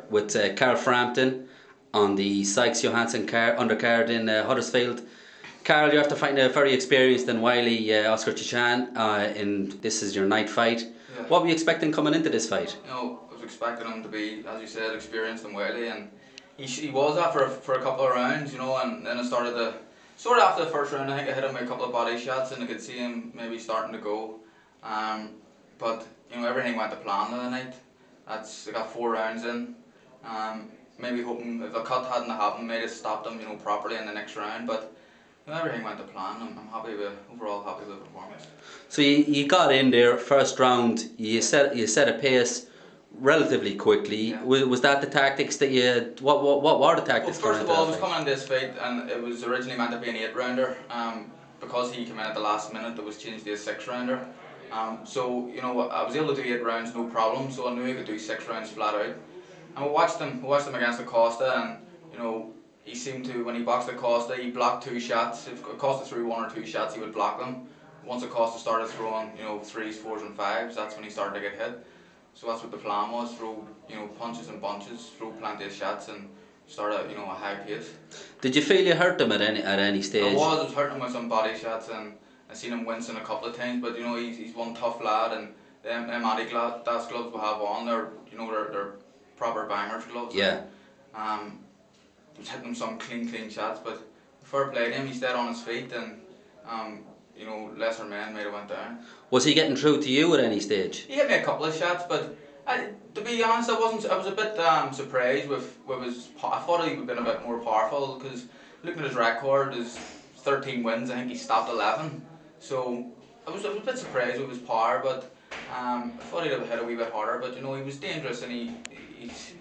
with Carl Frampton on the Sykes Johansson undercard in Huddersfield. Carl, you're after fighting a very experienced and wily Oscar Chacin this is your night fight. Yeah. What were you expecting coming into this fight? I was expecting him to be, as you said, experienced and wily, and he was that for a couple of rounds, and then it started to, sort of after the first round, I think I hit him with a couple of body shots and I could see him maybe starting to go. But everything went to plan the other night. I got 4 rounds in. Maybe hoping if a cut hadn't happened, maybe it stopped him, properly in the next round. But everything went to plan. I'm overall happy with the performance. So you got in there first round. You set a pace relatively quickly. Yeah. Was that the tactics that you? What were the tactics? Well, first of all, I was coming in this fight, and it was originally meant to be an 8-rounder. Because he came in at the last minute, it was changed to a 6-rounder. So I was able to do 8 rounds no problem. So I knew I could do 6 rounds flat out. And we watched him against Acosta, and he seemed to, when he boxed Acosta, he blocked 2 shots. If Acosta threw 1 or 2 shots, he would block them. Once Acosta started throwing 3s, 4s and 5s, that's when he started to get hit. So that's what the plan was: throw punches and bunches, throw plenty of shots, and start at a high pace. Did you feel you hurt him at any stage? I was hurting him with some body shots, and I seen him wincing a couple of times. But he's one tough lad, and them Adidas gloves we have on, they're proper bangers gloves. Yeah. I was hitting him some clean shots, but fair play to him. He stayed on his feet, and lesser men might have went down. Was he getting through to you at any stage? He hit me a couple of shots, but to be honest, I was a bit surprised with his. I thought he would have been a bit more powerful, because looking at his record, his 13 wins, I think he stopped 11. So I was a bit surprised with his power, but I thought he'd have hit a wee bit harder. But he was dangerous, and he's,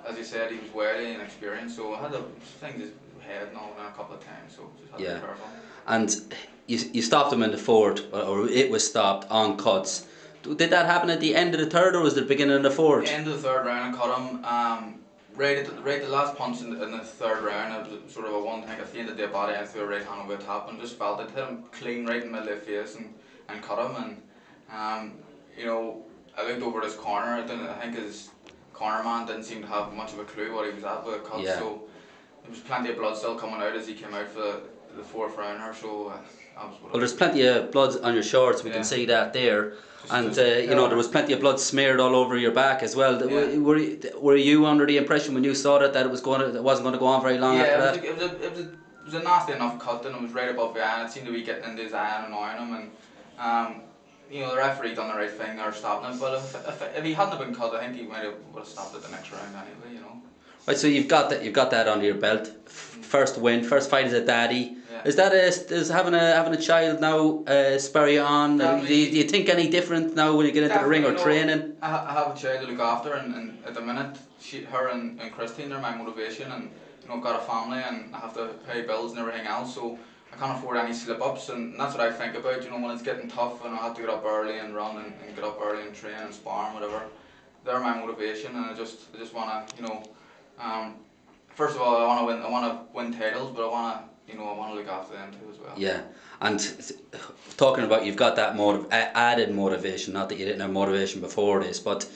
as you said, he was wary and experienced. So I had to think his head and all a couple of times. So just had to be careful. And you stopped him in the 4th, or it was stopped on cuts. Did that happen at the end of the 3rd, or was it the beginning of the 4th? The end of the 3rd round, I cut him. Right at the last punch in the 3rd round, it was sort of a one thing. I feinted the body, I threw a right hand over the top and just felt it. Hit him clean right in the middle of the face and cut him. And I looked over at his corner. I think his corner man didn't seem to have much of a clue what he was at with a cut. Yeah. So there was plenty of blood still coming out as he came out for the 4th rounder. So well, there's plenty of blood on your shorts. We can see that there. And there was plenty of blood smeared all over your back as well. Yeah. Were you under the impression when you saw that it wasn't going to go on very long after that? It was a nasty enough cut, and it was right above the eye. It seemed to be getting into his eye and annoying him. And the referee done the right thing there, stopping it. But if he hadn't been cut, I think he would have stopped it the next round anyway. Right, so you've got that under your belt. First win, first fight as a daddy. Yeah. Is having a child now spur you on? Do you think any different now when you get into the ring or training? I have a child to look after, and at the minute, her and Christine, they're my motivation, and I've got a family and I have to pay bills and everything else, so I can't afford any slip-ups, and that's what I think about. When it's getting tough and I have to get up early and run and get up early and train and spar and whatever, they're my motivation, and I just want to first of all, I want to win titles, but I want to look after them too as well. Yeah, and talking about, you've got that added motivation. Not that you didn't have motivation before this, but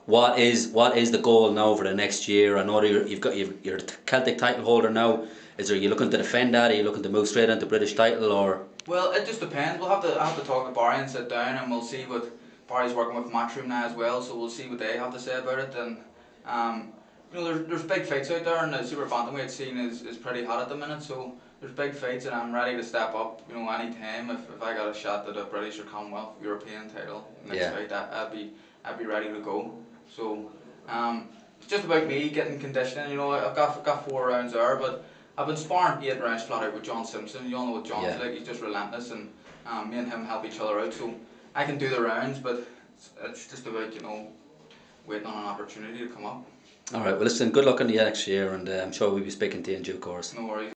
what is the goal now for the next year? I know that you're a Celtic title holder now. Are you looking to defend that? Are you looking to move straight into British title, or? Well, it just depends. We'll have to talk to Barry and sit down, and we'll see what Barry's working with Matchroom now as well. So we'll see what they have to say about it. And there's big fights out there, and the super bantamweight scene is pretty hot at the minute. So there's big fights, and I'm ready to step up. Any time if I got a shot at a British or Commonwealth European title next fight, I'd be ready to go. So it's just about me getting conditioning. I've got 4 rounds there, but I've been sparring 8 rounds flat out with John Simpson. You all know what John's like. He's just relentless, and me and him help each other out. So I can do the rounds, but it's just about waiting on an opportunity to come up. Alright, well listen, good luck in the next year, and I'm sure we'll be speaking to you in due course. No worries.